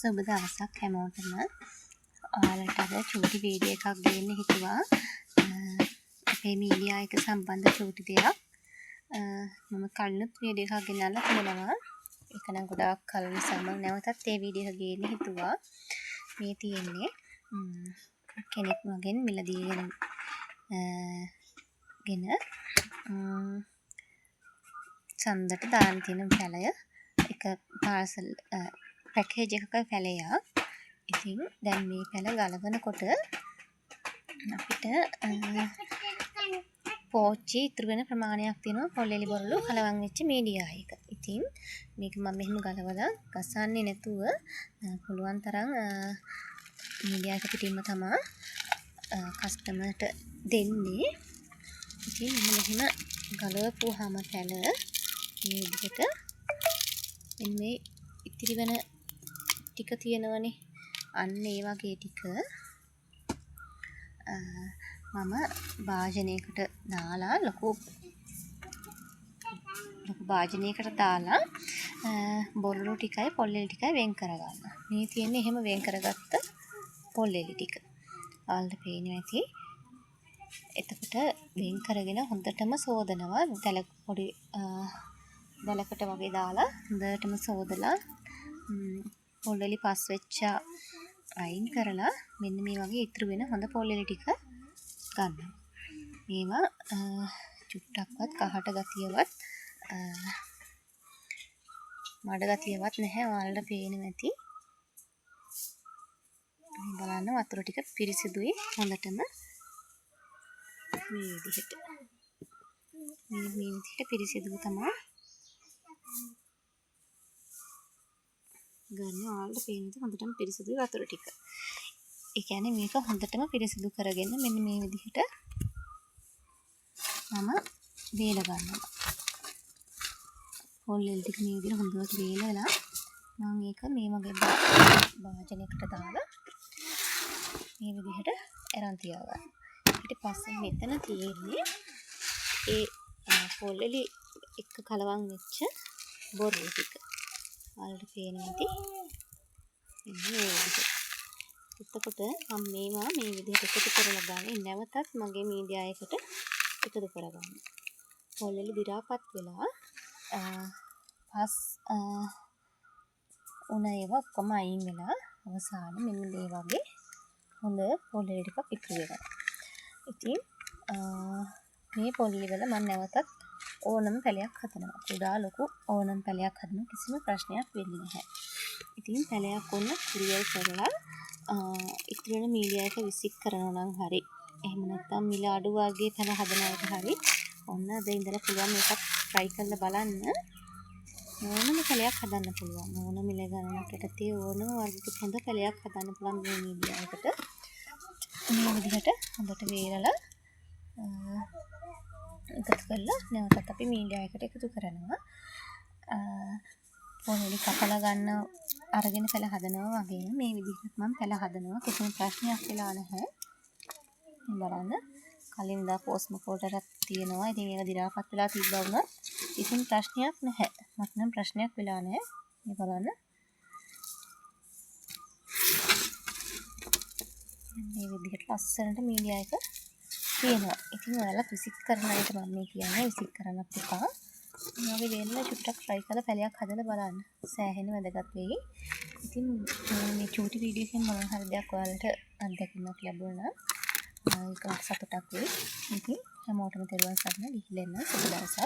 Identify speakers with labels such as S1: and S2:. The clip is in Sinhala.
S1: සුබ දවසක් හැමෝටම. ඔයාලට අද චූටි වීඩියෝ එකක් ගේන්න හිතුවා. අපේ මීඩියා එක සම්බන්ධ චූටි දෙයක්. මම කලිනුත් වීඩියෝ එකක් ගෙනල්ලා තියෙනවා. ඒක නම් ගොඩාක් කල නිසා මම නැවතත් ඒ වීඩියෝ එක ගේන්න හිතුවා. මේ තියෙන්නේ කෙනෙක් මගෙන් මිලදීගෙන සඳට දාන්න තියෙන පැලය. එක පාර්සල් පැකේජ් එකක පැලයක්. ඉතින් දැන් මේ පැල ගලවනකොට අපිට පෝච්චි ඉතුරු වෙන ප්‍රමාණයක් තියෙනවා. පොල්ලෙලි බොරළු කලවම් වෙච්ච මීඩියා එක. ඉතින් මේක මම මෙහෙම ගලවලා ගසන්නේ නැතුව පුළුවන් තරම් මීඩියා එක පිටින්ම තමයි කස්ටමර්ට දෙන්නේ. ඉතින් මෙහෙම ගලවපුවාම පැල මේ විදිහට මේ ඉතිරි වෙන ටික තියෙනවනේ. අන්න ඒ වගේ ටික මම භාජනයකට දාලා ලොකු භාජනයකට දාලා බොරළු ටිකයි පොල්ලෙලි ටිකයි වෙන් කරගන්න. මේ තියෙන්නේ එහෙම වෙන් කරගත්ත පොල්ලෙලි ටික. ඔයාලට පේනවා ඇති. එතකොට වෙන් කරගෙන හොඳටම සෝදනවා. පොඩි දලකට වගේ දාලා හොඳටම සෝදලා පොල්ලෙලි පස් වෙච්ච අයින් කරලා මෙන්න මේ වගේ ඉතුරු වෙන හොඳ පොල්ලෙලි ටික ගන්නවා. මේවා චුට්ටක්වත් කහට ගතියවත් මඩ ගතියවත් නැහැ. ඔයාලට පේනවා ඇති. මේ බලන්න වතුර ටික පිරිසිදුයි හොඳටම මේ විදිහට. මේ විදිහට පිරිසිදු තමයි ගන්න. ඔයාලට පේන්නේ හොඳටම පිරිසිදුයි වතුර ටික. ඒ කියන්නේ මේක හොඳටම පිරිසිදු කරගෙන මෙන්න මේ විදිහට මම වේල ගන්නවා. පොල්ලෙලි ටික මේ විදිහට හොඳට වේලලා මම ඒක මේ වගේ භාජනයකට දාලා මේ විදිහට අරන් තියාගන්න. ඊට පස්සේ මෙතන තියෙන්නේ ඒ පොල්ලෙලි එක කලවම් වෙච්ච බොරළු ටික. ඔයාලට පේනවා ඇති. මේ විදිහට. එතකොට මම මේවා මේ විදිහට එකතු කරලා ගන්නේ නැවතත් මගේ මීඩියා එකට එකතු කරගන්න. පොල්ලෙලි දි รา පත් වෙලා පස් උණ ඒවා ඔක්කොම අයින් වෙලා අවසාන මෙන්න මේ වගේ හොඳ පොල්ලෙලි ටිකක් ඉතුරු වෙනවා. ඉතින් මේ පොල්ලෙලි වල මම නැවතත් ඕනම පැලයක් හදනවා. කුඩා ලොකු ඕනම පැලයක් හදනවා. කිසිම ප්‍රශ්නයක් වෙන්නේ නැහැ. ඉතින් පැලයක් ඔන්න කුරියල් කරලා ඉතුරු වෙන මීඩියා එක විසික් කරනවා නම් හරි. එහෙම නැත්නම් මිල අඩු වර්ගයේ පැල හදන අයට හරි. ඔන්න අද ඉඳලා පුළුවන් මේකත් try කරලා බලන්න. ඕනම පැලයක් හදන්න පුළුවන්. ඕන මිල ගණනක් යටතේ ඕනම වර්ගයක හොඳ පැලයක් හදන්න පුළුවන් මේ මීඩියා එකට. මේ විදිහට හොඳට වේලලා එකතු කරලා නැවතත් අපි මීඩියා එකට එකතු කරනවා. පොල්ලෙලි කපලා ගන්න අරගෙන පැල හදනවා වගේ මේ විදිහට මම පැල හදනවා. කිසිම ප්‍රශ්නයක් වෙලා නැහැ. මේ බලන්න කලින් දා පෝස්ට් මකෝටරක් තියෙනවා. ඉතින් ඒක දි รา පත් වෙලා තිබ්බා වුණත් කිසිම ප්‍රශ්නයක් නැහැ. මට නම් ප්‍රශ්නයක් වෙලා නැහැ. මේ බලන්න. මේ විදිහට ලස්සනට මීඩියා එක තියෙනවා. ඉතින් ඔයාලා විසික් කරන අයට මම මේ කියන්නේ විසික් කරන්නත් එපා. මේ වගේ වෙන්න චුට්ටක් try කරලා පැලයක් හදලා බලන්න. සෑහෙන වැදගත් වෙයි. ඉතින් මේ චූටි වීඩියෝ එකෙන් මොන හරි දෙයක් ඔයාලට අත්දැකීමක් ලැබුණා නම් ඒක සතුටක් වෙයි. ඉතින් හැමෝටම තෙරුවන් සරණයි. ගිහිල්ලා එන්න සුබ දවසක්.